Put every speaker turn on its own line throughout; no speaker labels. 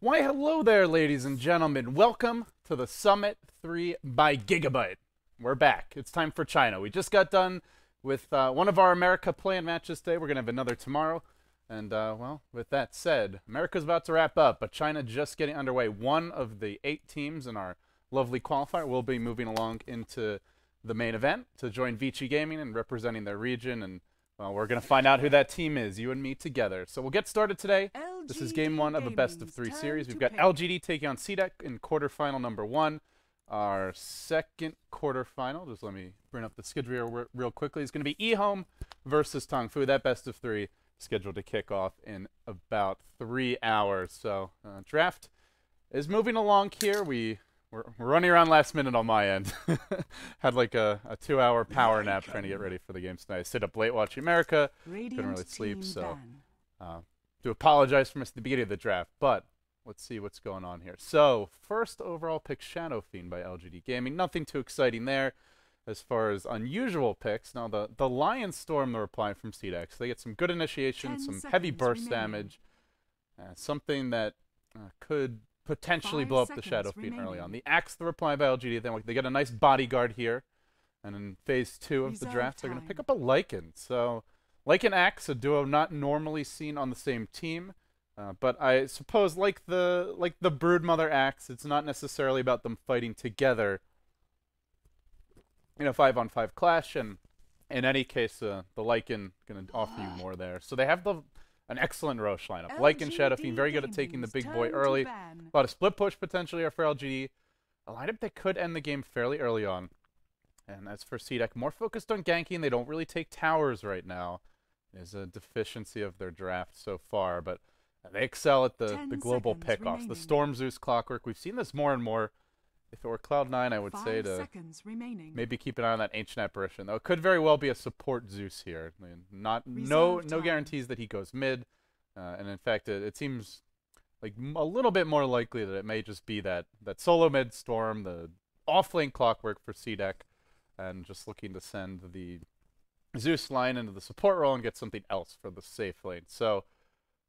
Why, hello there, ladies and gentlemen. Welcome to the Summit 3 by Gigabyte. We're back. It's time for China. We just got done with one of our America planned matches today. We're going to have another tomorrow. And, well, with that said, America's about to wrap up, but China just getting underway. One of the 8 teams in our lovely qualifier will be moving along into the main event to join Vici Gaming and representing their region. And, well, we're going to find out who that team is, you and me together. So we'll get started today. This is game 1 of a best-of-3 series. We've got LGD taking on CDEC in quarterfinal number 1. Our second quarterfinal, just let me bring up the schedule real quickly, is going to be ehome versus Tongfu. That best-of-3 scheduled to kick off in about 3 hours. So draft is moving along here. We're running around last minute on my end. Had like a 2-hour power nap trying to get ready for the games tonight. I stayed up late watching America. Couldn't really sleep, so do apologize for missing the beginning of the draft, but let's see what's going on here. So, first overall pick, Shadow Fiend by LGD Gaming. Nothing too exciting there as far as unusual picks. Now, the Lion Storm, the reply from CDEC. So they get some good initiation, some heavy burst damage, something that could potentially blow up the Shadow Fiend early on. The Axe, the reply by LGD. Then they get a nice bodyguard here. And in phase 2 of the draft, they're going to pick up a Lycan. So Lycan Axe, a duo not normally seen on the same team, but I suppose like the Broodmother Axe, it's not necessarily about them fighting together in a 5-on-5 clash. And in any case, the Lycan going to offer you more there. So they have an excellent Roche lineup. Lycan, Shadow Fiend, very good at taking the big boy early. A lot of split push potentially here for LGD. A lineup that could end the game fairly early on. And as for CDEC, more focused on ganking. They don't really take towers right now. Is a deficiency of their draft so far, but they excel at the global pickoffs. The Storm Zeus Clockwork, we've seen this more and more. If it were Cloud9, I would say to maybe keep an eye on that Ancient Apparition, though it could very well be a support Zeus here. I mean, no guarantees that he goes mid, and in fact, it seems like a little bit more likely that it may just be that solo mid Storm, the off-lane Clockwork for CDEC, and just looking to send the Zeus line into the support role and get something else for the safe lane. So,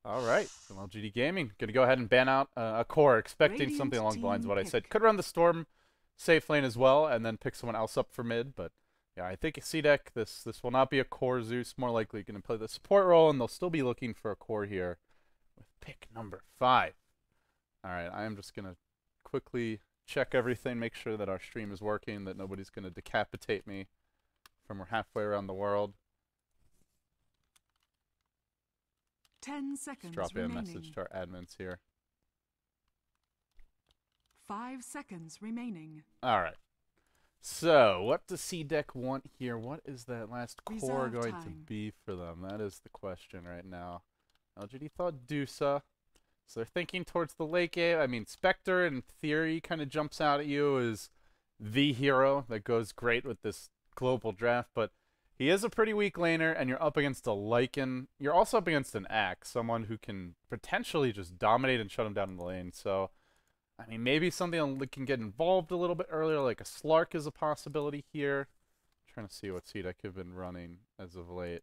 all right, LGD Gaming going to go ahead and ban out a core, expecting something along the lines of what I said. Could run the Storm safe lane as well, and then pick someone else up for mid. But yeah, I think CDEC, this will not be a core Zeus. More likely going to play the support role, and they'll still be looking for a core here with pick number 5. All right, I am just going to quickly check everything, make sure that our stream is working, that nobody's going to decapitate me from halfway around the world.
10 seconds
Just drop in a
remaining.
message to our admins here.
5 seconds remaining.
All right. So, what does CDEC want here? What is that last core
Resolve
going to
time.
be for them? That is the question right now. LGD thought Dusa. So they're thinking towards the late game. I mean, Spectre in theory kind of jumps out at you as the hero that goes great with this global draft, but he is a pretty weak laner, and you're up against a Lycan. You're also up against an Axe, someone who can potentially just dominate and shut him down in the lane. So, I mean, maybe something that can get involved a little bit earlier, like a Slark is a possibility here. I'm trying to see what CDEC have been running as of late.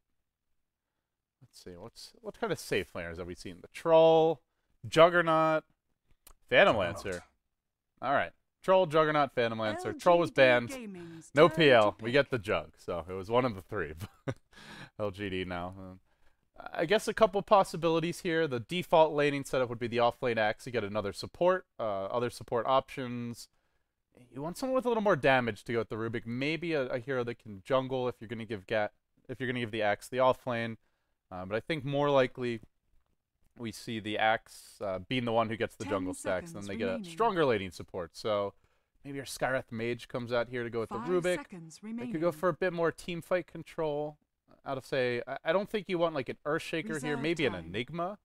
Let's see, what kind of safe laners have we seen? The Troll, Juggernaut, Phantom Lancer. All right. Troll, Juggernaut, Phantom Lancer. Troll was banned. No PL. We get the Jug. So it was one of the 3. LGD now. I guess a couple possibilities here. The default laning setup would be the off-lane Axe. You get another support, other support options. You want someone with a little more damage to go with the Rubik. Maybe a hero that can jungle if you're going to give the Axe the off-lane. But I think more likely we see the Axe being the one who gets the jungle stacks, and then they get a stronger laning support. So maybe your Skywrath Mage comes out here to go with the Rubik. They could go for a bit more team fight control out of, say, I don't think you want like an Earthshaker here, maybe an Enigma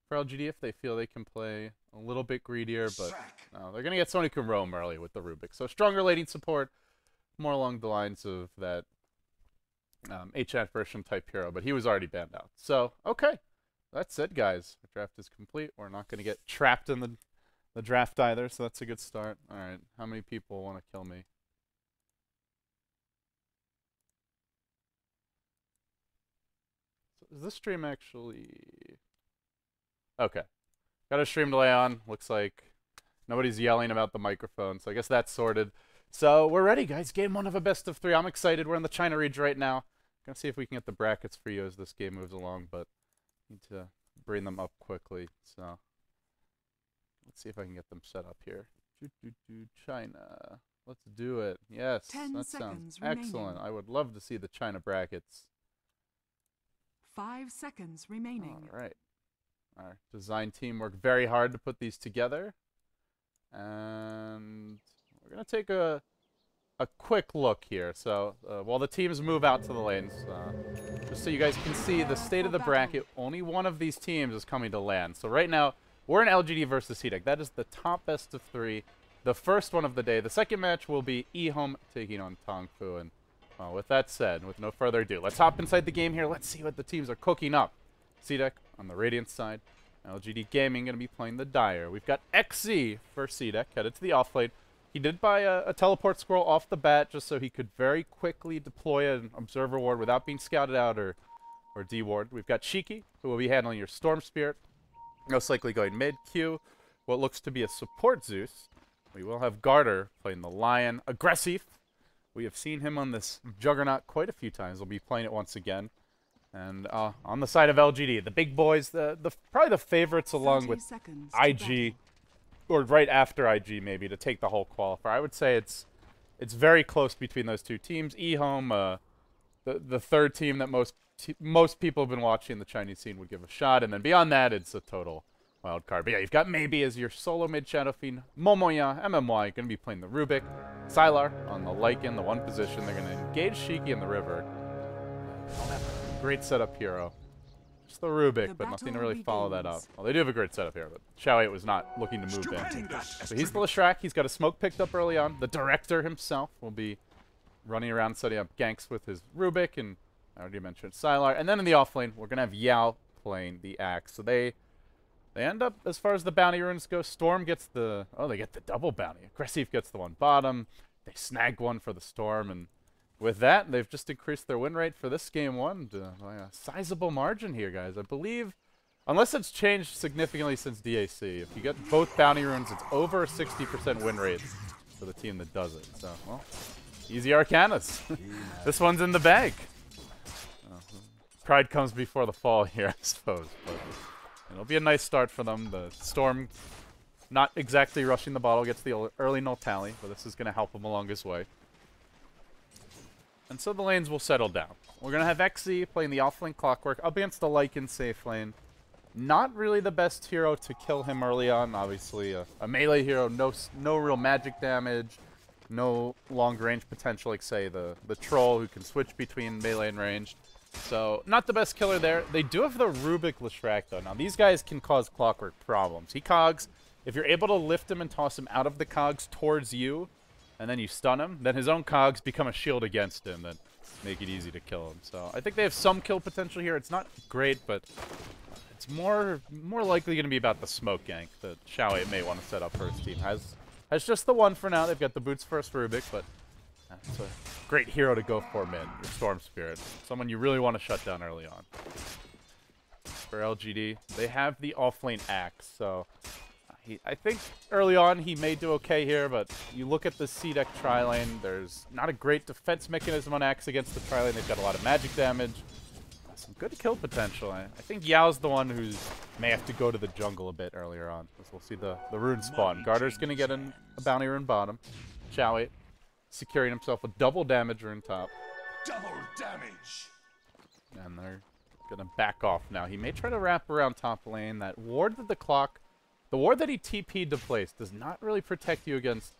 for LGD if they feel they can play a little bit greedier, but no, they're going to get someone who can roam early with the Rubik. So stronger laning support, more along the lines of that HNAT version type hero, but he was already banned out. So, okay. That's it, guys. The draft is complete. We're not going to get trapped in the draft either, so that's a good start. All right, how many people want to kill me? So is this stream actually... Okay. Got a stream delay on. Looks like nobody's yelling about the microphone, so I guess that's sorted. So we're ready, guys. Game 1 of a best of 3. I'm excited. We're in the China region right now. Gonna see if we can get the brackets for you as this game moves along, but need to bring them up quickly. So let's see if I can get them set up here. China. Let's do it. Yes,
10
that
seconds
sounds excellent.
remaining.
I would love to see the China brackets.
5 seconds remaining.
All right. Our design team worked very hard to put these together. And we're going to take a quick look here. So while the teams move out to the lanes, just so you guys can see the state of the bracket, only one of these teams is coming to land. So right now, we're in LGD versus CDEC. That is the top best of 3. The first one of the day. The second match will be ehome taking on Tongfu. And well, with that said, with no further ado, let's hop inside the game here. Let's see what the teams are cooking up. CDEC on the Radiant side. LGD Gaming going to be playing the Dire. We've got XZ for CDEC headed to the offlane. He did buy a teleport scroll off the bat just so he could very quickly deploy an Observer Ward without being scouted out or D-Ward. We've got Shiki, who will be handling your Storm Spirit. Most likely going mid-Q. What looks to be a support Zeus. We will have Garter playing the Lion. Aggressive. We have seen him on this Juggernaut quite a few times. We'll be playing it once again. And on the side of LGD, the big boys, probably the favorites along with IG, or right after IG maybe, to take the whole qualifier. I would say it's very close between those two teams. ehome, the third team that most people have been watching the Chinese scene would give a shot, and then beyond that, it's a total wild card. But yeah, you've got maybe as your solo mid Shadow Fiend, Momoya, MMY, going to be playing the Rubik, Sylar on the Lycan, the one position. They're going to engage Shiki in the river. Great setup hero. Just the Rubik, but nothing to really follow that up. Well, they do have a great setup here, but Xiao 8 was not looking to move in. So he's the Leshrac. He's got a smoke picked up early on. The director himself will be running around setting up ganks with his Rubik, and I already mentioned Sylar. And then in the offlane, we're going to have Yao playing the Axe. So they end up, as far as the bounty runes go, Storm gets the... Oh, they get the double bounty. Aggressive gets the one bottom. They snag one for the Storm, and with that, they've just increased their win rate for this game 1 to by a sizable margin here, guys. I believe, unless it's changed significantly since DAC, if you get both bounty runes, it's over a 60% win rate for the team that does it. So, well, easy Arcanas. This one's in the bag. Pride comes before the fall here, I suppose. But it'll be a nice start for them. The Storm, not exactly rushing the bottle, gets the early null tally, but this is going to help him along his way. And so the lanes will settle down. We're going to have XZ playing the offlane Clockwork up against the Lycan safe lane. Not really the best hero to kill him early on. Obviously, a melee hero, no real magic damage, no long range potential like, say, the Troll who can switch between melee and ranged. So, not the best killer there. They do have the Rubik Leshrac, though. Now, these guys can cause Clockwork problems. He cogs. If you're able to lift him and toss him out of the cogs towards you, and then you stun him, then his own cogs become a shield against him that make it easy to kill him. So I think they have some kill potential here. It's not great, but it's more likely going to be about the smoke gank that Xiao 8 may want to set up for his team. Has just the one for now. They've got the boots first Rubik, but that's a great hero to go for mid. Your Storm Spirit. Someone you really want to shut down early on. For LGD, they have the offlane Axe, so I think early on he may do okay here, but you look at the CDEC tri-lane, there's not a great defense mechanism on Axe against the tri-lane. They've got a lot of magic damage. Some good kill potential. I think Yao's the one who may have to go to the jungle a bit earlier on, as we'll see the rune spawn. Garter's going to get a bounty rune bottom. Xiao 8 securing himself a double damage rune top.
Double damage!
And they're going to back off now. He may try to wrap around top lane. That ward that the ward that he TP'd to place does not really protect you against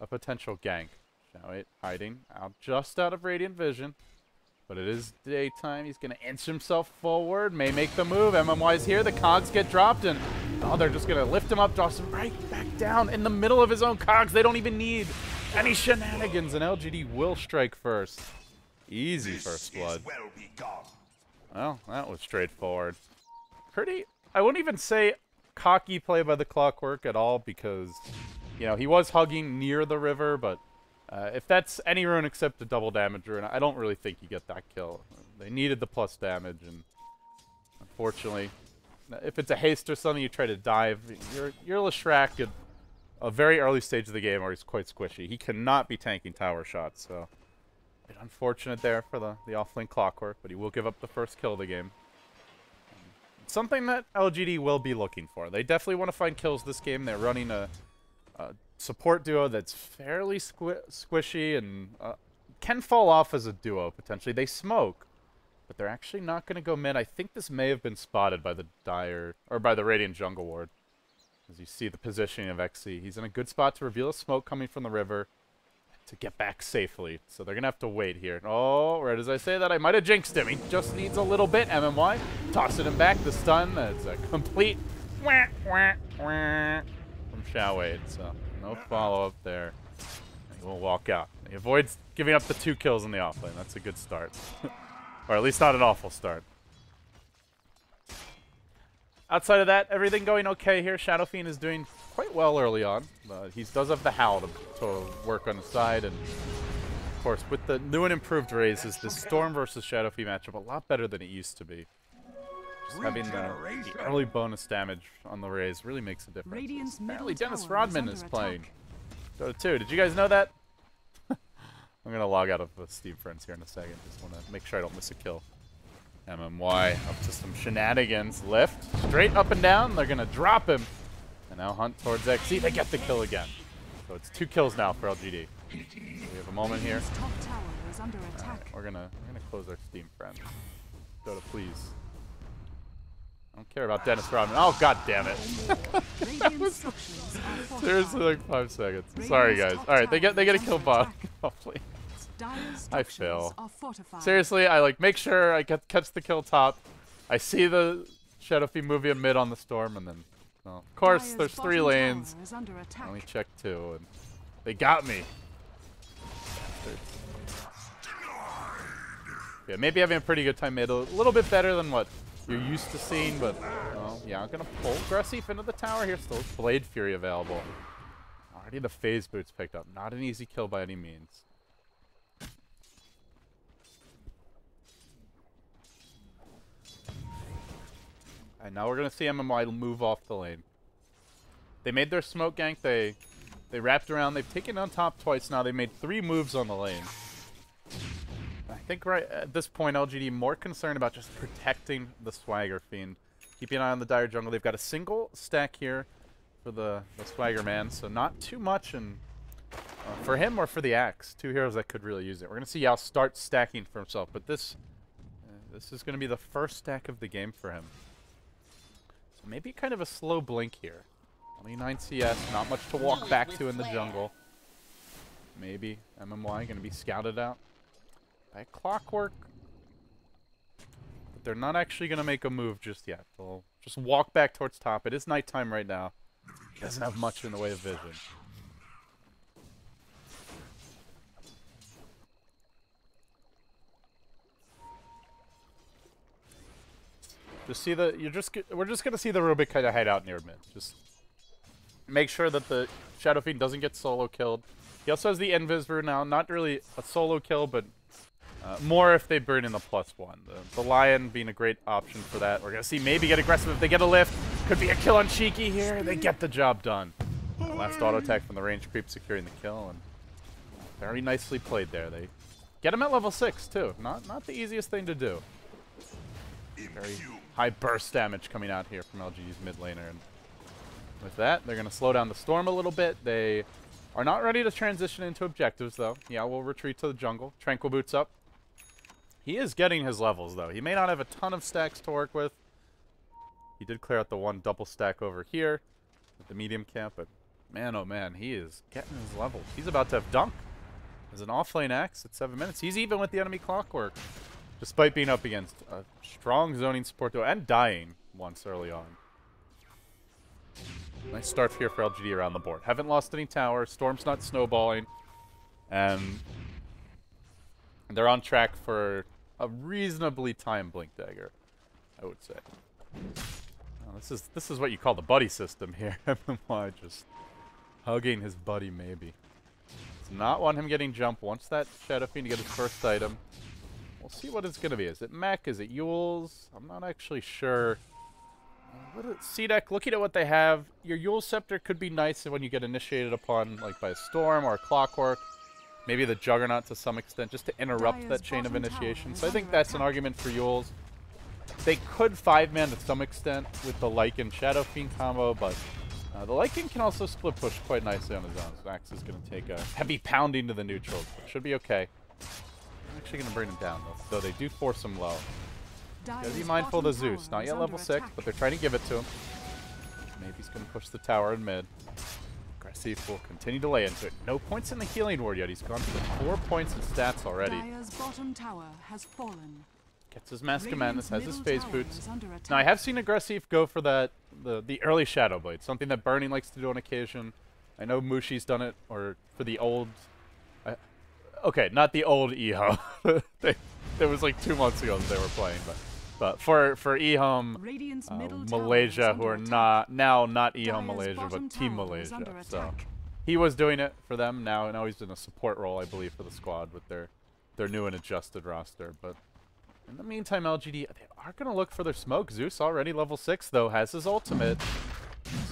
a potential gank. Xiao 8 hiding just out of radiant vision. But it is daytime. He's going to inch himself forward. May make the move. MMY's here. The cogs get dropped. And they're just going to lift him up, toss him right back down in the middle of his own cogs. They don't even need any shenanigans. And LGD will strike first. Easy first blood. Well, that was straightforward. Pretty, I wouldn't even say cocky play by the Clockwork at all, because, you know, he was hugging near the river, but if that's any rune except the double damage rune, I don't really think you get that kill. They needed the plus damage, and unfortunately, if it's a haste or something, you try to dive. Your Leshrac at a very early stage of the game where he's quite squishy. He cannot be tanking tower shots, so a bit unfortunate there for the offlane Clockwork, but he will give up the first kill of the game. Something that LGD will be looking for. They definitely want to find kills this game. They're running a support duo that's fairly squishy and can fall off as a duo, potentially. They smoke, but they're actually not going to go mid. I think this may have been spotted by the Dire, or by the Radiant Jungle Ward. As you see the positioning of XC. He's in a good spot to reveal a smoke coming from the river to get back safely. So they're going to have to wait here. Oh, right as I say that, I might have jinxed him. He just needs a little bit. MMY, tossing him back. The stun, that's a complete wah, wah, wah from Shao-Wade. So no follow-up there. He will walk out. He avoids giving up the 2 kills in the offlane. That's a good start. Or at least not an awful start. Outside of that, everything going okay here. Shadow Fiend is doing quite well early on. He does have the Howl to work on the side. And, of course, with the new and improved raises, the Storm versus Shadow Fiend matchup a lot better than it used to be. Just having the early bonus damage on the raise really makes a difference. Apparently Dennis Rodman is playing Dota 2. Did you guys know that? I'm going to log out of Steam Friends here in a second. Just want to make sure I don't miss a kill. MMY up to some shenanigans. Lift. Straight up and down. They're going to drop him. And now hunt towards XC. They get the kill again. So it's 2 kills now for LGD. So we have a moment here. Right, we're gonna close our Steam friend. Dota, please. I don't care about Dennis Rodman. Oh, god damn it. Seriously, like 5 seconds. Sorry, guys. Alright, they get a kill bot. Oh, please. I fail. Seriously, I like make sure I catch the kill top. I see the Shadow Fiend movie in mid on the Storm, and then, well, of course, there's 3 lanes. I only checked 2, and they got me. Yeah, maybe having a pretty good time mid, a little bit better than what you're used to seeing, but yeah, I'm gonna pull Gressif into the tower here. Still Blade Fury available. Already the phase boots picked up. Not an easy kill by any means. And now we're gonna see MMY move off the lane. They made their smoke gank. They wrapped around. They've taken on top twice now. They made 3 moves on the lane. I think right at this point, LGD more concerned about just protecting the Swagger Fiend. Keeping an eye on the Dire jungle. They've got a single stack here for the Swagger man, so not too much for him or for the Axe. 2 heroes that could really use it. We're going to see Yao start stacking for himself, but this is going to be the first stack of the game for him. So maybe kind of a slow blink here. Only 9 CS, not much to walk back to in the jungle. Maybe MMY going to be scouted out by Clockwork. But they're not actually going to make a move just yet. They'll just walk back towards top. It is nighttime right now. He doesn't have much in the way of vision. Just see we're just going to see the Rubik kind of hide out near mid. Just make sure that the Shadow Fiend doesn't get solo killed. He also has the Invis Rune now. Not really a solo kill, but more if they burn in the +1. The Lion being a great option for that. We're going to see maybe get aggressive if they get a lift. Could be a kill on Cheeky here. They get the job done. Last auto attack from the range creep securing the kill. And very nicely played there. They get him at level 6 too. Not the easiest thing to do. Very high burst damage coming out here from LGD's mid laner. And with that, they're going to slow down the Storm a little bit. They are not ready to transition into objectives, though. Yeah, we'll retreat to the jungle. Tranquil boots up. He is getting his levels, though. He may not have a ton of stacks to work with. He did clear out the 1 double stack over here with the medium camp, but man, oh man, he is getting his levels. He's about to have Dunk as an off-lane axe at 7 minutes. He's even with the enemy Clockwork, despite being up against a strong zoning support duo and dying once early on. Nice start here for LGD around the board. Haven't lost any tower. Storm's not snowballing. And they're on track for a reasonably timed Blink Dagger, I would say. This is what you call the buddy system here. MMY just hugging his buddy, maybe. Does not want him getting jump. Wants that Shadow Fiend to get his first item. We'll see what it's going to be. Is it Mech? Is it Yules? I'm not actually sure. CDEC, looking at what they have, your Yule Scepter could be nice when you get initiated upon, like, by a storm or a clockwork. Maybe the Juggernaut to some extent, just to interrupt that chain of initiation. So I think that's an argument for Yules. They could 5-man to some extent with the Lycan Shadow Fiend combo, but the Lycan can also split push quite nicely on his own. So Axe is going to take a heavy pounding to the neutrals, but should be okay. I'm actually going to bring him down, though they do force him low. Gotta be mindful of the Zeus. Not yet level 6, but they're trying to give it to him. Maybe he's going to push the tower in mid. Aggressive will continue to lay into it. No points in the healing ward yet. He's gone for 4 points in stats already.
Dire's bottom tower has fallen.
Gets his Mask of Madness, has his phase boots. Now, I have seen Aggressive go for that the early Shadow Blade, something that Burning likes to do on occasion. I know Mushi's done it, or for the old... okay, not the old EHO. It was like 2 months ago that they were playing, but for ehome Malaysia, who are not ehome Malaysia, but Team Malaysia. So he was doing it for them. Now he's in a support role, I believe, for the squad with their new and adjusted roster. But in the meantime, LGD, they are going to look for their smoke. Zeus already level 6, though, has his ultimate.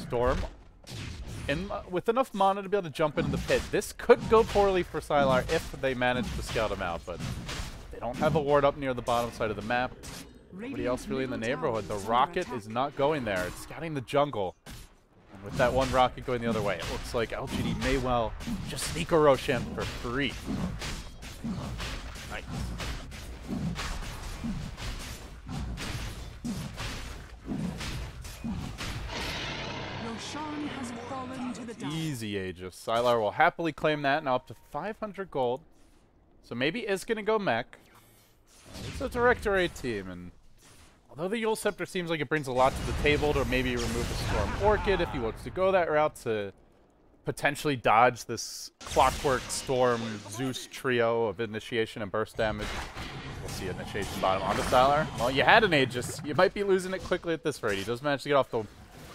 Storm with enough mana to be able to jump into the pit. This could go poorly for Sylar if they manage to scout him out, but they don't have a ward up near the bottom side of the map. Nobody else really in the neighborhood. The rocket is not going there. It's scouting the jungle. And with that one rocket going the other way, it looks like LGD may well just sneak a Roshan for free. Nice.
Roshan has fallen to the dark.
Easy Aegis. Sylar will happily claim that, now up to 500 gold. So maybe is going to go mech. It's a Directorate team, and although the Yule Scepter seems like it brings a lot to the table to maybe remove the Storm Orchid if he wants to go that route to potentially dodge this Clockwork Storm Zeus trio of initiation and burst damage. We'll see initiation bottom onto Sylar. Well, you had an Aegis. You might be losing it quickly at this rate. He does manage to get off the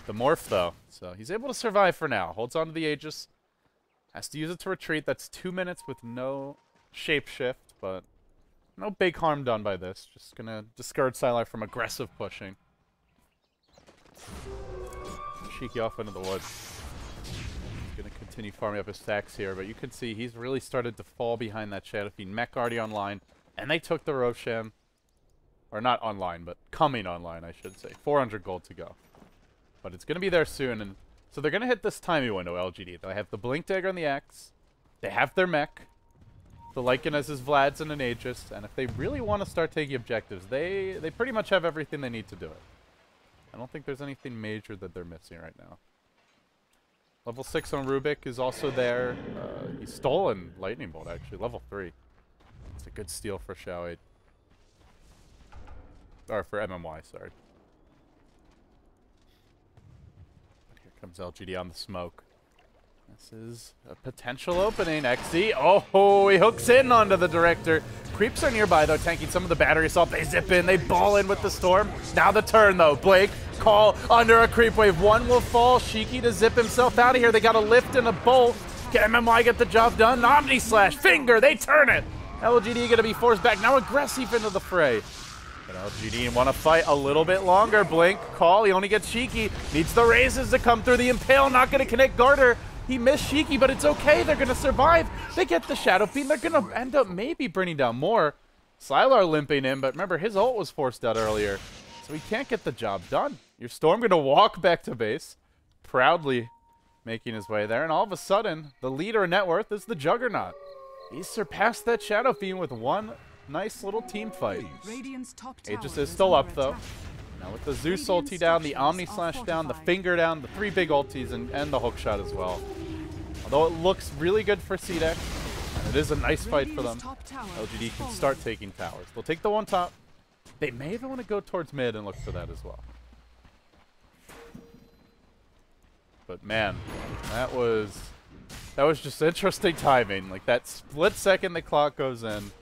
morph, though. So he's able to survive for now. Holds on to the Aegis. Has to use it to retreat. That's 2 minutes with no shapeshift, but no big harm done by this. Just gonna discourage Sylar from aggressive pushing. Shiki off into the woods. He's gonna continue farming up his stacks here, but you can see he's really started to fall behind that Shadow Fiend. Mech already online, and they took the Roshan. Or not online, but coming online, I should say. 400 gold to go. But it's gonna be there soon, and so they're gonna hit this timing window, LGD. They have the Blink Dagger on the Axe. They have their mech. The Lycan has his Vlads and an Aegis, and if they really want to start taking objectives, they pretty much have everything they need to do it. I don't think there's anything major that they're missing right now. Level 6 on Rubik is also there. He's stolen Lightning Bolt, actually. Level 3. It's a good steal for Xiao. Or for MMY, sorry. But here comes LGD on the smoke. This is a potential opening. XZ. Oh, he hooks in onto the Director. Creeps are nearby, though, tanking some of the battery assault. They zip in. They ball in with the Storm. Now the turn, though. Blake, call under a creep wave. One will fall. Shiki to zip himself out of here. They got a lift and a bolt. Can MMY get the job done? Omni Slash. Finger. They turn it. LGD going to be forced back. Now Aggressive into the fray. But LGD want to fight a little bit longer. Blink, call. He only gets Shiki. Needs the raises to come through. The Impale not going to connect Garter. He missed Shiki, but it's okay. They're going to survive. They get the Shadow Fiend. They're going to end up maybe bringing down more. Sylar limping in, but remember, his ult was forced out earlier, so he can't get the job done. Your Storm going to walk back to base, proudly making his way there, and all of a sudden, the leader in net worth is the Juggernaut. He's surpassed that Shadow Fiend with one nice little team fight. Aegis is still up, though. Now with the Zeus ulti down, the Omni Slash down, the Finger down, the 3 big ultis, and the hookshot as well. Although it looks really good for CDEC, and it is a nice fight for them, LGD can start taking towers. They'll take the one top. They may even want to go towards mid and look for that as well. But man, that was just interesting timing. Like that split second the clock goes in.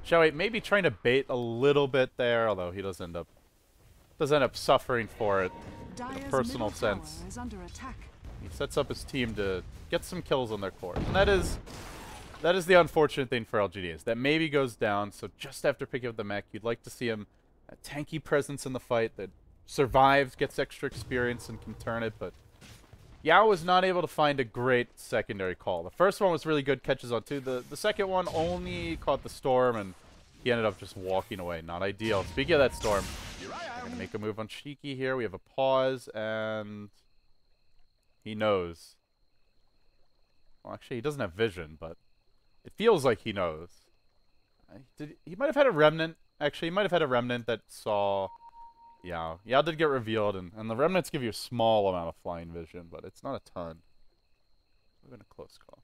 Xiao maybe trying to bait a little bit there, although he does end up suffering for it in a personal sense. He sets up his team to get some kills on their core. And that is the unfortunate thing for LGD, is that maybe goes down, so just after picking up the mech, you'd like to see him a tanky presence in the fight that survives, gets extra experience, and can turn it, but Yao was not able to find a great secondary call. The first one was really good, catches on two. The second one only caught the storm, and he ended up just walking away. Not ideal. Speaking of that storm, we're going to make a move on Shiki here. We have a pause, and he knows. Well, actually, he doesn't have vision, but it feels like he knows. He might have had a remnant. Actually, he might have had a remnant that saw Yao. Yao did get revealed, and the remnants give you a small amount of flying vision, but it's not a ton. We've been a close call.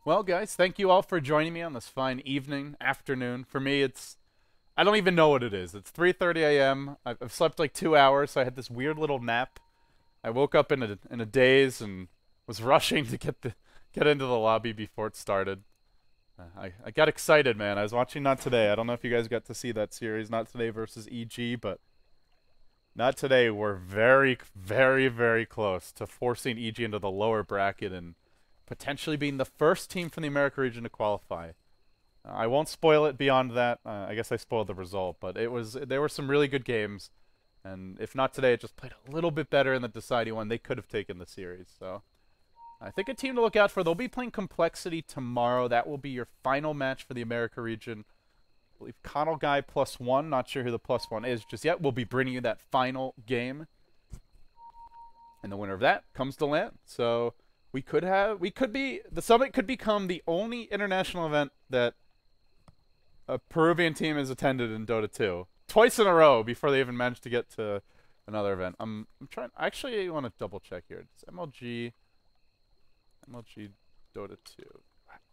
Well, guys, thank you all for joining me on this fine evening, afternoon. For me, I don't even know what it is. It's 3:30 a.m. I've slept like 2 hours, so I had this weird little nap. I woke up in a daze and was rushing to get into the lobby before it started. I got excited, man. I was watching Not Today. I don't know if you guys got to see that series, Not Today versus EG, but Not Today were very, very, very close to forcing EG into the lower bracket and potentially being the first team from the America region to qualify. I won't spoil it beyond that. I guess I spoiled the result, but there were some really good games, and if Not Today, it just played a little bit better in the deciding one. They could have taken the series. So I think a team to look out for. They'll be playing Complexity tomorrow. That will be your final match for the America region. I believe Connell Guy +1. Not sure who the +1 is just yet. We'll be bringing you that final game, and the winner of that comes to LAN. So the Summit could become the only international event that a Peruvian team has attended in Dota 2 twice in a row before they even managed to get to another event. I'm trying. Actually, I want to double check here. It's MLG Dota 2.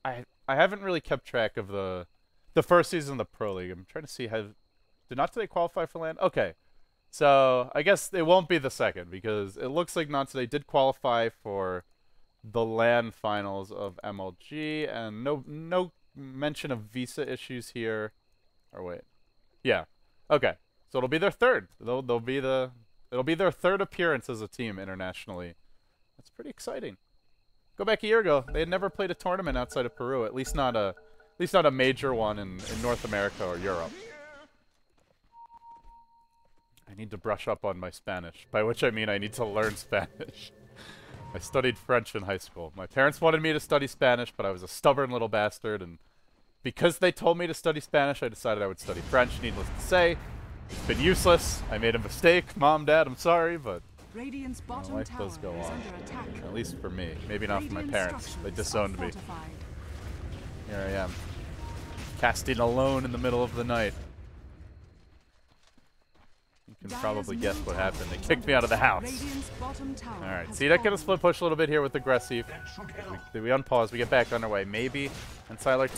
I haven't really kept track of the first season of the Pro League. I'm trying to see did Not Today qualify for LAN? Okay, so I guess it won't be the second because it looks like Not Today did qualify for the LAN finals of MLG, and no mention of visa issues here. Or wait, yeah, okay. So it'll be their third. It'll be their third appearance as a team internationally. That's pretty exciting. Go back a year ago, they had never played a tournament outside of Peru. At least not a major one in North America or Europe. I need to brush up on my Spanish, by which I mean I need to learn Spanish. I studied French in high school. My parents wanted me to study Spanish, but I was a stubborn little bastard, and because they told me to study Spanish, I decided I would study French. Needless to say, it's been useless. I made a mistake. Mom, Dad, I'm sorry, but
Radiant's bottom
life
tower
does go
is
on.
under attack.
At least for me. Maybe not for my
Radiant
parents. They
structures
disowned
are
me.
fortified.
Here I am, casting alone in the middle of the night. You can probably guess what happened. They kicked me out of the house. Alright, CDEC gonna split push a little bit here with Aggressive. We unpause, we get back underway. Maybe and Sylar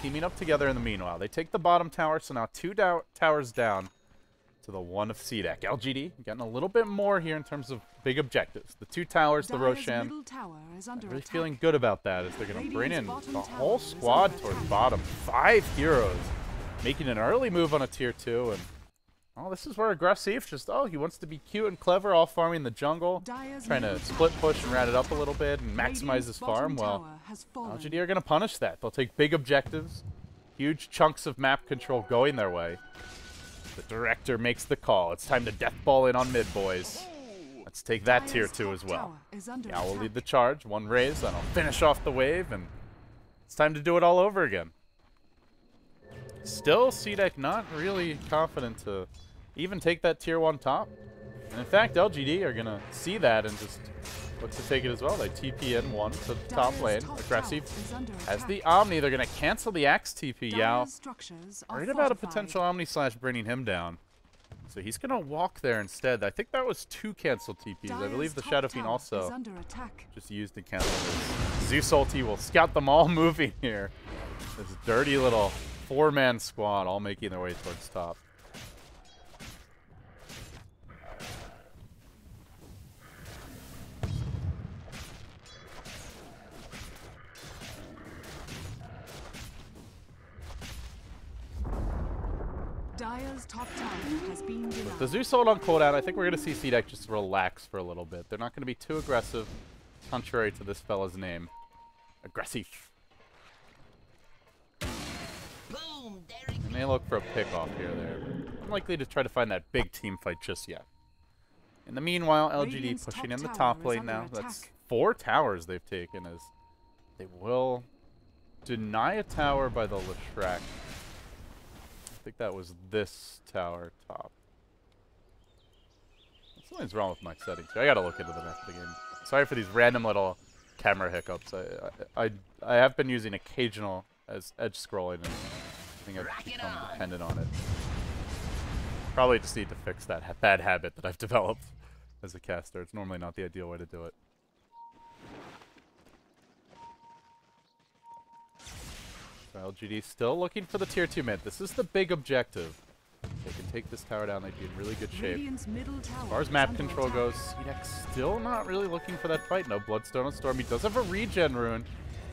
teaming up together in the meanwhile. They take the bottom tower, so now two towers down to the one of CDEC. LGD getting a little bit more here in terms of big objectives. The two towers, the Roshan. Really feeling good about that as they're going to bring in the whole squad towards bottom. 5 heroes making an early move on a tier 2. And oh, this is where Aggressive just, he wants to be cute and clever, all farming the jungle, trying to split push and rat it up a little bit and maximize his farm. Well, LGD are going to punish that. They'll take big objectives, huge chunks of map control going their way. The director makes the call. It's time to death ball in on mid, boys. Let's take that tier 2 as well. Yeah, we'll lead the charge. One raise, then I'll finish off the wave, and it's time to do it all over again. Still, CDEC not really confident to even take that tier 1 top. And in fact, LGD are going to see that and just look to take it as well. They TP in 1 to the top lane. Aggressive has the Omni. They're going to cancel the Axe TP. Yao worried about a potential Omni slash bringing him down. So he's going to walk there instead. I think that was 2 canceled TPs. I believe the Shadow Fiend also just used to cancel this. Zeus ulti will scout them all moving here. This dirty little 4-man squad all making their way towards top.
Dire's top tower has been denied.
The Zeus ult on cooldown, I think we're going to see CDEC just relax for a little bit. They're not going to be too aggressive, contrary to this fella's name. Aggressive.
Boom, there it
I may look for a pick-off here or there, but I'm likely to try to find that big team fight just yet. In the meanwhile, LGD
Radiant's
pushing in the
top
top
tower is
lane
under
now. That's
attack.
4 towers they've taken as they will deny a tower by the Leshrac. I think that was this tower top. Something's wrong with my settings. I gotta look into the rest of the game. Sorry for these random little camera hiccups. I have been using occasional as edge scrolling, and I think I've become dependent on it. Probably just need to fix that bad habit that I've developed as a caster. It's normally not the ideal way to do it. So LGD still looking for the tier 2 mid. This is the big objective. If they can take this tower down, they'd be in really good shape.
Radiant's middle tower
As far as
is
map
under
control
attack.
goes, CDEC still not really looking for that fight. No Bloodstone on Storm. He does have a regen rune.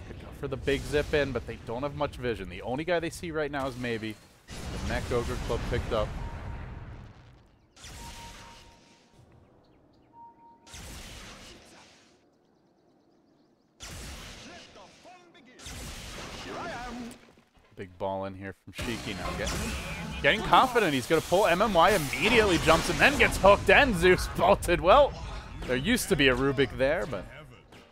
Could go for the big zip in, but they don't have much vision. The only guy they see right now is maybe the Mech Ogre Club picked up. Big ball in here from Shiki now. Getting confident. He's going to pull MMY, immediately jumps and then gets hooked and Zeus bolted. Well, there used to be a Rubik there, but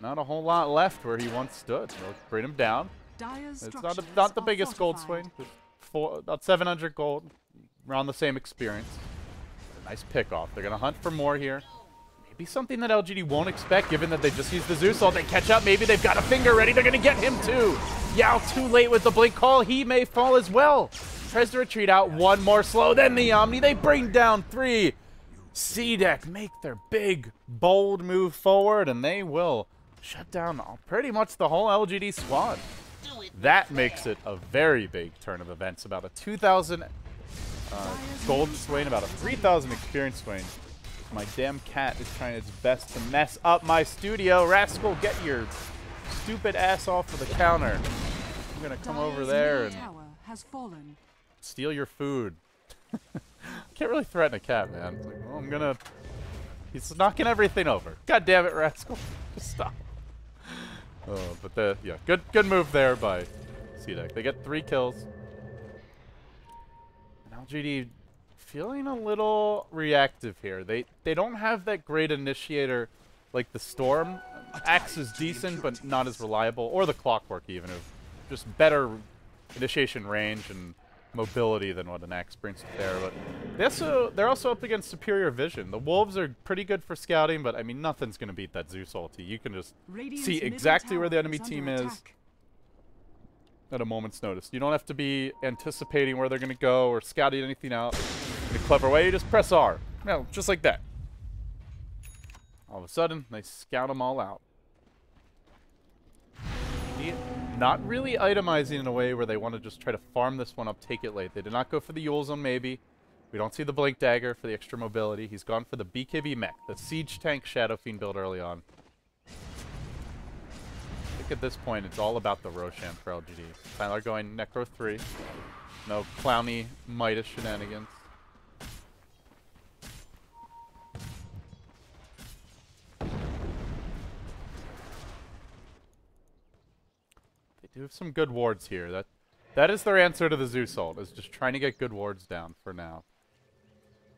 not a whole lot left where he once stood. They'll bring him down.
Dire's
It's
structures
not the
are
biggest gold
fortified.
swing. Just about 700 gold. Around the same experience. Nice pick off. They're going to hunt for more here. Maybe something that LGD won't expect, given that they just used the Zeus ult. They catch up. Maybe they've got a finger ready. They're going to get him too. Yao too late with the blink call. He may fall as well. Tries to retreat out. One more slow. Then the Omni. They bring down 3. CDEC make their big, bold move forward, and they will shut down pretty much the whole LGD squad.
do it.
That makes it a very big turn of events. About a 2,000 gold swing, about a 3,000 experience swing. My damn cat is trying its best to mess up my studio. Rascal, get your stupid ass off of the counter. I'm gonna come over
Dire's
there
middle
and
tower has fallen.
steal your food. Can't really threaten a cat, man. It's like, well, I'm gonna... He's knocking everything over. God damn it, Rascal. Just stop. Oh, but yeah, good move there by CDEC. They get 3 kills. And LGD feeling a little reactive here. They don't have that great initiator like the Storm. Axe is decent, but not as reliable. Or the Clockwork even. Just better initiation range and mobility than what an Axe brings to bear. But they're also up against superior vision. The Wolves are pretty good for scouting, but I mean nothing's gonna beat that Zeus ulti. You can just
Radiant's
see
middle
exactly where the
tower
enemy
is
team
under
is
attack.
at a moment's notice. You don't have to be anticipating where they're gonna go or scouting anything out in a clever way. You just press R. No, just like that. All of a sudden, they scout them all out. Not really itemizing in a way where they want to just try to farm this one up, take it late. They did not go for the Yule Zone, maybe. We don't see the Blink Dagger for the extra mobility. He's gone for the BKB mech, the Siege Tank Shadow Fiend build early on. I think at this point, it's all about the Roshan for LGD. Tyler going Necro 3. No clowny Midas shenanigans. They do have some good wards here. That is their answer to the Zeus ult, is just trying to get good wards down for now.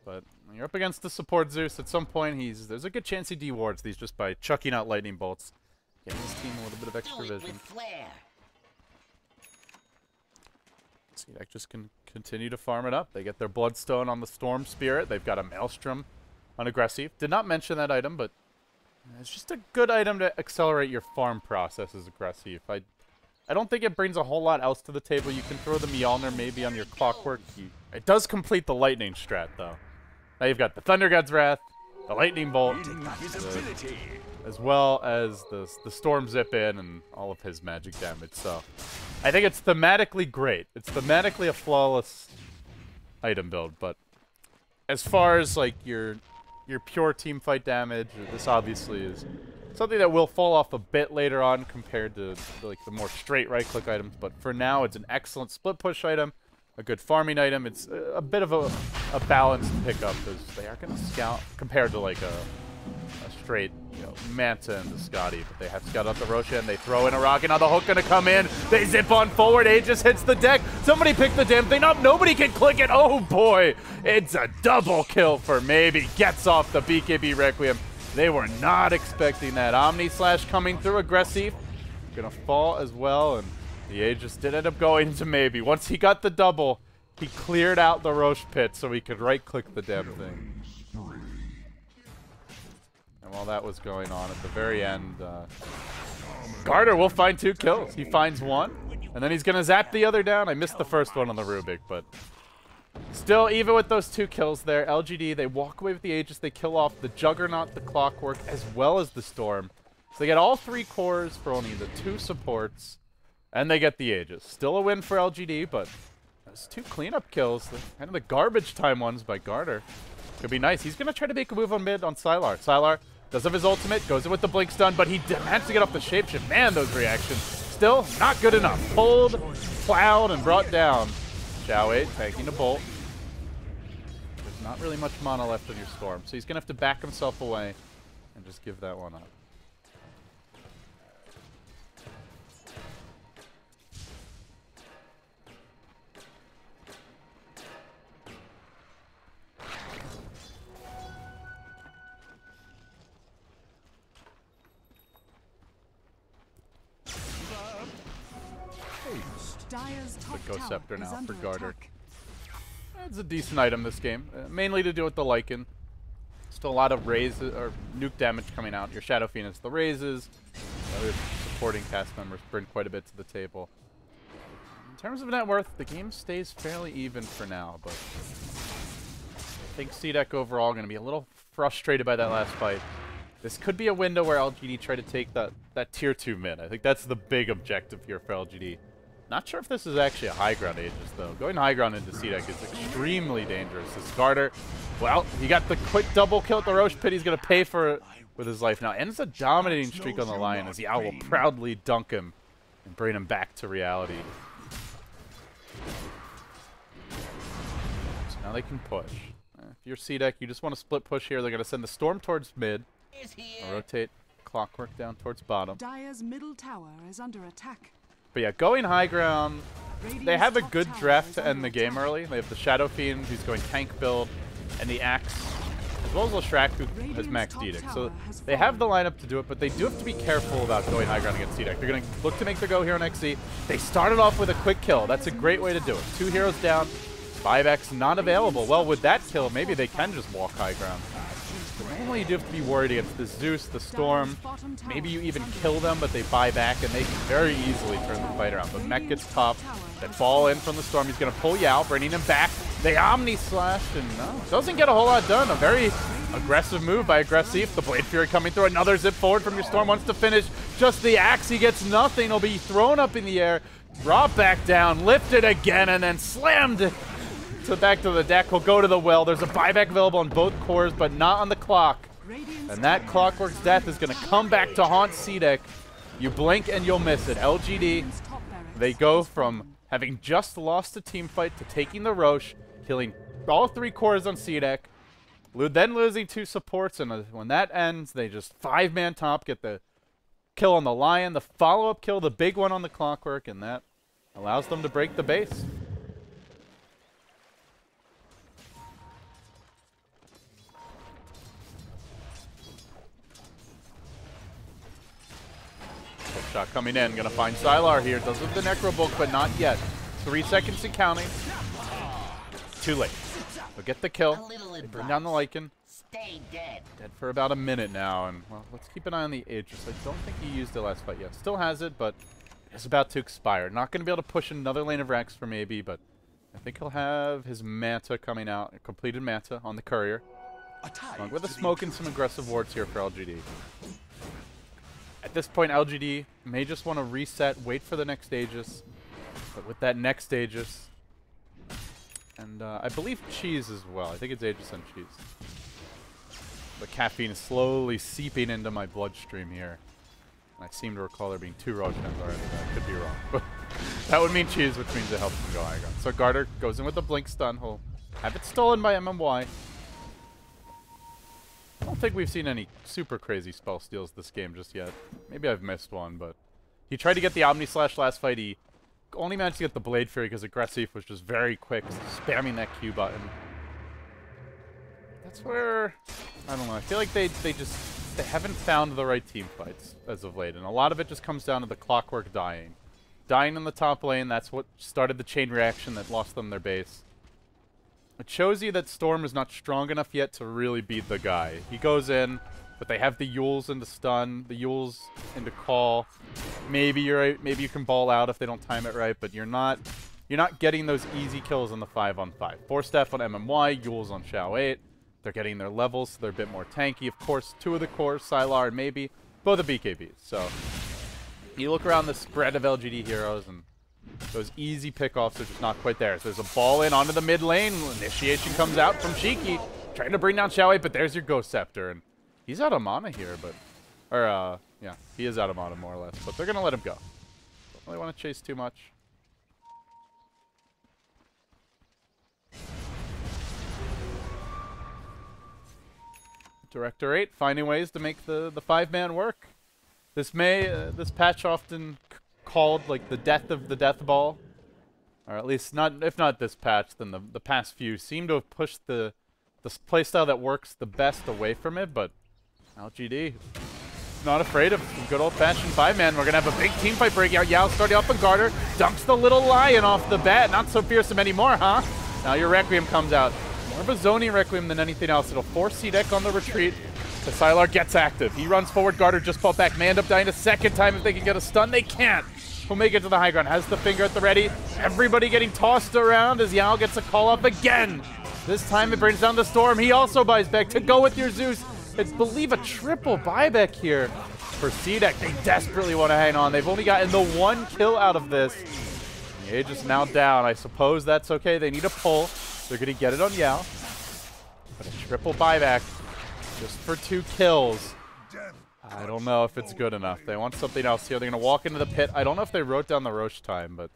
But when you're up against the support Zeus, at some point there's a good chance he dewards these just by chucking out lightning bolts. Getting his team a little bit of extra
Do it
vision.
with flair.
CDEC just can continue to farm it up. They get their Bloodstone on the Storm Spirit. They've got a Maelstrom on Aggressive. Did not mention that item, but it's just a good item to accelerate your farm process as Aggressive. I don't think it brings a whole lot else to the table. You can throw the Mjolnir maybe on your Clockwork. It does complete the Lightning strat, though. Now you've got the Thunder God's Wrath, the Lightning Bolt, as well as the Storm Zip in and all of his magic damage. So I think it's thematically great. It's thematically a flawless item build, but as far as like your pure team fight damage, this obviously is something that will fall off a bit later on compared to like the more straight right-click items. But for now, it's an excellent split push item. a good farming item. It's a bit of a balanced pickup because they are going to scout compared to like a straight, you know, Manta and the Scotty. But they have scout out the Roshan. They throw in a rocket. Now the hook going to come in. They zip on forward. Aegis hits the deck. Somebody pick the damn thing up. Nobody can click it. Oh boy. It's a double kill for Maybe. Gets off the BKB Requiem. They were not expecting that. Omni Slash coming through. Aggressive. Gonna fall as well. And the Aegis did end up going to Maybe. Once he got the double, he cleared out the Roche pit so he could right-click the damn thing. And while that was going on, at the very end, Garter will find 2 kills. He finds 1, and then he's going to zap the other down. I missed the first one on the Rubik, but still, even with those 2 kills there, LGD, they walk away with the Aegis. They kill off the Juggernaut, the Clockwork, as well as the Storm. So they get all 3 cores for only the 2 supports, and they get the Aegis. Still a win for LGD, but those 2 cleanup kills, kind of the garbage time ones by Garter, could be nice. He's going to try to make a move on mid on Sylar. Sylar does have his ultimate, goes in with the blink stun, but he managed to get off the shapeshift. Man, those reactions. Still not good enough. Pulled, plowed, and brought down. Xiaowei tanking the bolt. There's not really much mana left on your Storm, so he's going to have to back himself away and just give that one up. The Ghost Scepter now for Garter. It's a decent item this game, mainly to do with the Lycan. Still a lot of raises or nuke damage coming out. Your Shadow Phoenix, the raises, other supporting cast members bring quite a bit to the table. In terms of net worth, the game stays fairly even for now, but I think CDEC overall going to be a little frustrated by that last fight. This could be a window where LGD try to take that tier 2 mid. I think that's the big objective here for LGD. Not sure if this is actually a high ground Aegis, though. Going high ground into CDEC is extremely dangerous. This Garter, well, he got the quick double kill at the Roche pit. He's going to pay for it with his life. Now, ends a dominating streak on the Lion as the Owl will proudly dunk him and bring him back to reality. So now they can push. If you're CDEC, you just want to split push here. They're going to send the Storm towards mid. Rotate Clockwork down towards bottom.
Dire's middle tower is under attack.
But yeah, going high ground, they have a good draft to end the game early. They have the Shadow Fiend, who's going tank build, and the Axe, as well as Leshrac, who has max Edict. So they have the lineup to do it, but they do have to be careful about going high ground against CDEC. They're going to look to make their go here on XC. They started off with a quick kill. That's a great way to do it. 2 heroes down, 5x not available. Well, with that kill, maybe they can just walk high ground. But normally you do have to be worried against the Zeus, the Storm. Maybe you even kill them, but they buy back, and they can very easily turn the fight around. But Mech gets topped. That fall in from the Storm. He's going to pull you out, bringing him back. They Omni Slash, and no, doesn't get a whole lot done. A very aggressive move by Aggressive. The Blade Fury coming through. Another zip forward from your Storm. Wants to finish. Just the Axe. He gets nothing. He'll be thrown up in the air, brought back down, lifted again, and then slammed back to the deck. He'll go to the well. There's a buyback available on both cores, but not on the clock. And that Clockwork's death is going to come back to haunt CDEC. You blink and you'll miss it. LGD, they go from having just lost a team fight to taking the Roche, killing all 3 cores on CDEC, then losing 2 supports, and when that ends, they just 5-man top, get the kill on the Lion, the follow-up kill, the big one on the Clockwork, and that allows them to break the base. Shot coming in, gonna find Sylar here. Does have the Necro Book, but not yet. 3 seconds and counting. Too late. They'll get the kill. They bring down the Lycan.
Stay dead.
Dead for about a minute now, and well, let's keep an eye on the Aegis. I don't think he used it last fight yet. Still has it, but it's about to expire. Not gonna be able to push another lane of Rex for maybe, but I think he'll have his Manta coming out, a completed Manta on the Courier. Along with a smoke and some aggressive wards here for LGD. At this point, LGD may just want to reset, wait for the next Aegis. But with that next Aegis, and I believe Cheese as well. I think it's Aegis and Cheese. The caffeine is slowly seeping into my bloodstream here. I seem to recall there being 2 Roshans already. I could be wrong. That would mean cheese, which means it helps him go high ground. So Garter goes in with a blink stun. He'll have it stolen by MMY. I don't think we've seen any super crazy spell steals this game just yet. Maybe I've missed one, but he tried to get the Omni Slash last fight. He only managed to get the Blade Fury because Aggressive was just very quick, spamming that Q button. That's where, I don't know, I feel like they haven't found the right team fights as of late, and a lot of it just comes down to the Clockwork dying. Dying in the top lane, that's what started the chain reaction that lost them their base. It shows you that Storm is not strong enough yet to really beat the guy. He goes in, but they have the Yules into stun, the Yules into call. Maybe you're right, maybe you can ball out if they don't time it right, but you're not getting those easy kills in the 5-on-5. Force Staff on MMY, Yules on Shao 8. They're getting their levels, so they're a bit more tanky. Of course, 2 of the cores, Sylar and maybe, both the BKBs. So you look around the spread of LGD heroes, and those easy pickoffs are just not quite there. So there's a ball in onto the mid lane. Initiation comes out from Shiki, trying to bring down Shao 8, but there's your Ghost Scepter, and he's out of mana here, but, yeah, he is out of mana more or less, but they're gonna let him go. Don't really want to chase too much. Director 8 finding ways to make the 5-man work. This patch often called like the death of the death ball, or at least not, if not this patch, then the past few seem to have pushed the playstyle that works the best away from it. But LGD not afraid of some good old-fashioned 5-man. We're gonna have a big team fight breaking out. Yao starting up, and Garter dunks the little lion off the bat. Not so fearsome anymore, huh? Now your Requiem comes out. More of a zoning Requiem than anything else. It'll force CDEC on the retreat. The Sylar gets active. He runs forward. Garter just fought back. May end up dying a second time if they can get a stun. They can't. He'll make it to the high ground. Has the finger at the ready. Everybody getting tossed around as Yao gets a call up again. This time it brings down the Storm. He also buys back to go with your Zeus. It's, believe, a triple buyback here for CDEC. They desperately want to hang on. They've only gotten the 1 kill out of this. The Age is now down. I suppose that's okay. They need a pull. They're going to get it on Yao. But a triple buyback just for 2 kills. I don't know if it's good enough. They want something else here. They're going to walk into the pit. I don't know if they wrote down the Roche time, but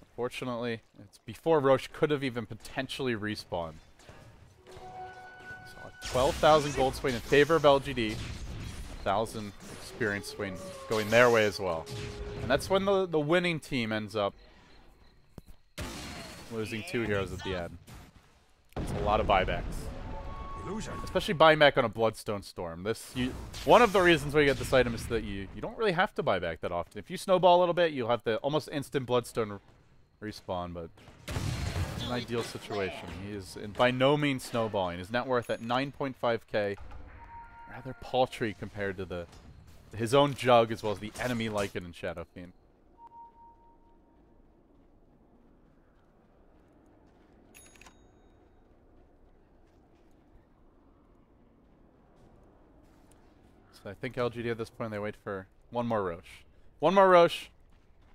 unfortunately, it's before Roche could have even potentially respawned. So a 12,000 gold swing in favor of LGD. 1,000 experience swing going their way as well. And that's when the winning team ends up losing 2 heroes at the end. It's a lot of buybacks. Especially buying back on a Bloodstone Storm. One of the reasons why you get this item is that you don't really have to buy back that often. If you snowball a little bit, you'll have the almost instant Bloodstone respawn, but it's an ideal situation. He is by no means snowballing. His net worth at 9.5k. Rather paltry compared to his own Jug as well as the enemy Lycan and Shadow Fiend. So I think LGD at this point, they wait for one more Roche. One more Roche,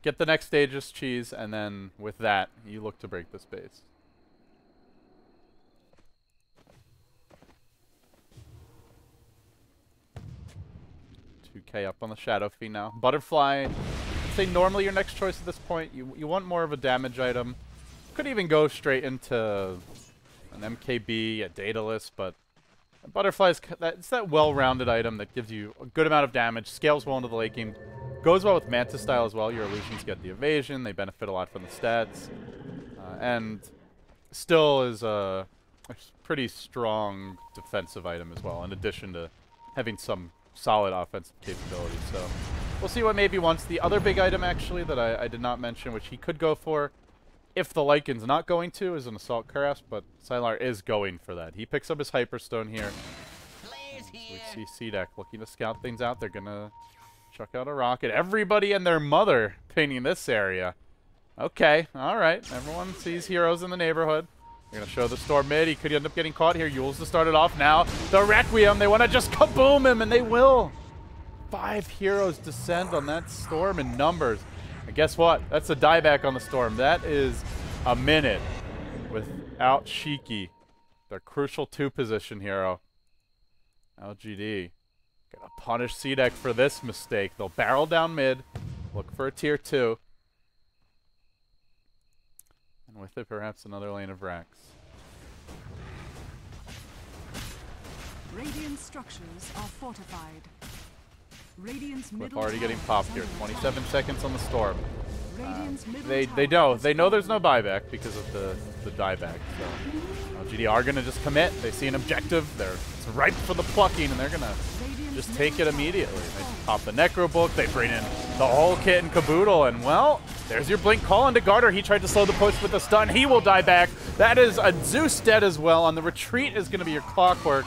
get the next stage's cheese, and then with that, you look to break the space. Up on the Shadow Fiend now. Butterfly, I'd say normally your next choice at this point. You want more of a damage item. Could even go straight into an MKB, a Daedalus, but Butterfly is it's that well-rounded item that gives you a good amount of damage, scales well into the late game, goes well with Manta style as well. Your illusions get the evasion, they benefit a lot from the stats, and still is a pretty strong defensive item as well, in addition to having some solid offensive capability. So we'll see what maybe wants. The other big item actually that I did not mention, which he could go for if the Lycan's not going to, is an Assault Cuirass, but Sylar is going for that. He picks up his Hyperstone here. We see CDEC looking to scout things out. They're gonna chuck out a rocket. Everybody and their mother painting this area. Okay, alright. Everyone sees heroes in the neighborhood. They're going to show the Storm mid. He could end up getting caught here. Yules to start it off now. The Requiem, they want to just kaboom him, and they will. 5 heroes descend on that Storm in numbers. And guess what? That's a dieback on the Storm. That is a minute without Shiki, their crucial 2 position hero. LGD going to punish CDEC for this mistake. They'll barrel down mid, look for a tier 2. And with it, perhaps another lane of racks.
Radiant structures are fortified. Radiant's
Cliff
middle
already
tower
getting popped
is
here.
under
27 seconds on the storm.
Radiant's middle
They
tower
know
is
there's no
fallen.
buyback because of the dieback. So LGD are gonna just commit. They see an objective. It's ripe for the plucking, and they're gonna
Radiant's
just
middle
take it
tower
immediately.
is
They
fallen.
pop the Necro Book. They bring in the whole kit and caboodle, and well, there's your blink call into Garter. He tried to slow the push with a stun. He will die back. That is a Zeus dead as well. On the retreat is gonna be your Clockwork.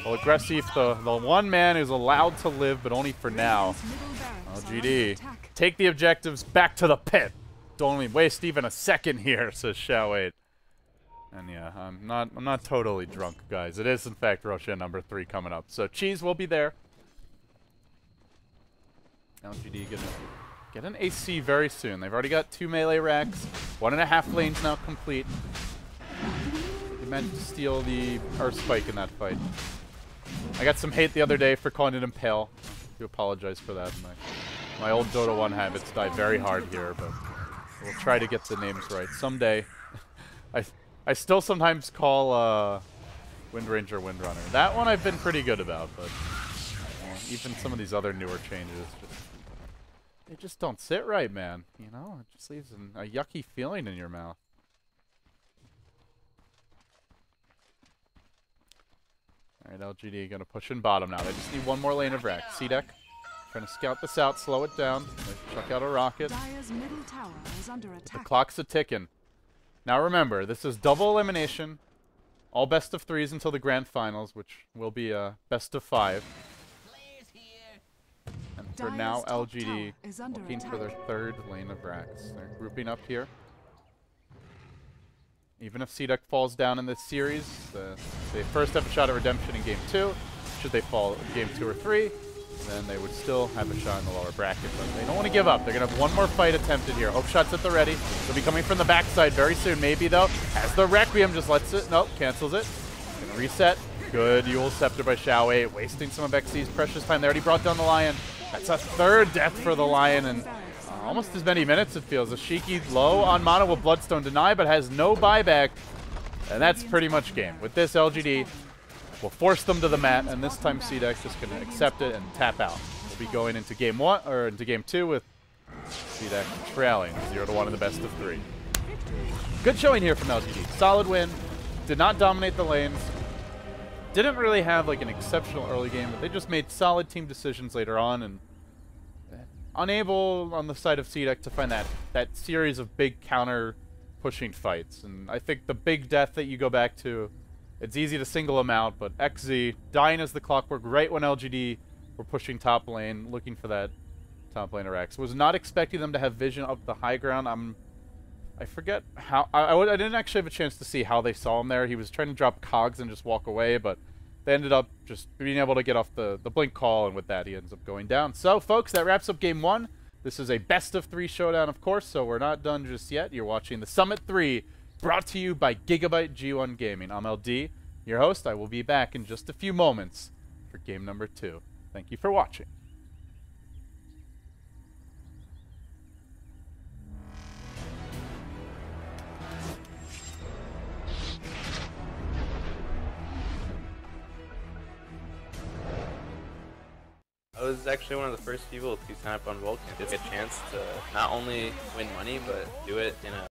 Well, Aggressive, the one man who's allowed to live, but only for now.
Radiant's middle barracks are under
LGD,
attack.
take the objectives back to the pit. Don't even waste even a second here, says Shao8. And yeah, I'm not totally drunk, guys. It is in fact Roshan number 3 coming up. So Cheese will be there. LGD gonna get an AC very soon. They've already got 2 melee racks, 1.5 lanes now complete. They managed to steal the Earth Spike in that fight. I got some hate the other day for calling it Impale. I do apologize for that. My old Dota 1 habits die very hard here, but we'll try to get the names right someday. I still sometimes call Wind Ranger Windrunner. That one I've been pretty good about, but even some of these other newer changes, they just don't sit right, man. You know, it just leaves a yucky feeling in your mouth. Alright, LGD gonna push in bottom now. They just need one more lane of rack. CDEC trying to scout this out, slow it down. They chuck out a rocket.
Dire's middle tower is under
The
attack.
clock's a-ticking. Now remember, this is double elimination. All best of 3s until the grand finals, which will be a best of 5.
Players here.
And for
Dire's
now,
top
LGD
tower is under
looking for their
attack.
3rd lane of racks. They're grouping up here. Even if CDEC falls down in this series, they first have a shot at redemption in Game 2. Should they fall in Game 2 or 3, then they would still have a shot in the lower bracket. But they don't want to give up. They're going to have one more fight attempted here. Hope shot's at the ready. They'll be coming from the backside very soon. Maybe, though, as the Requiem just lets it. Nope, cancels it. Gonna reset. Good Yule Scepter by Shao8, wasting some of XC's precious time. They already brought down the Lion. That's a 3rd death for the Lion, and almost as many minutes it feels. Ashiki low on mana with Bloodstone Deny, but has no buyback. And that's pretty much game. With this, LGD will force them to the mat, and this time CDEC just going to accept it and tap out. We'll be going into Game 1, or into Game 2 with CDEC trailing 0-1 in the best of 3. Good showing here from LGD. Solid win. Did not dominate the lanes. Didn't really have like an exceptional early game, but they just made solid team decisions later on, and unable on the side of CDEC to find that series of big counter pushing fights. And I think the big death that you go back to, it's easy to single them out, but XZ dying as the Clockwork right when LGD were pushing top lane, looking for that top lane Rex. Was not expecting them to have vision up the high ground. I forget how, I didn't actually have a chance to see how they saw him there. He was trying to drop cogs and just walk away, but they ended up just being able to get off the blink call, and with that, he ends up going down. So, folks, that wraps up Game 1. This is a best of 3 showdown, of course, so we're not done just yet. You're watching the Summit 3, brought to you by Gigabyte G1 Gaming. I'm LD, your host. I will be back in just a few moments for Game number 2. Thank you for watching.
I was actually one of the first people to sign up on Vulcan to get a chance to not only win money, but do it in a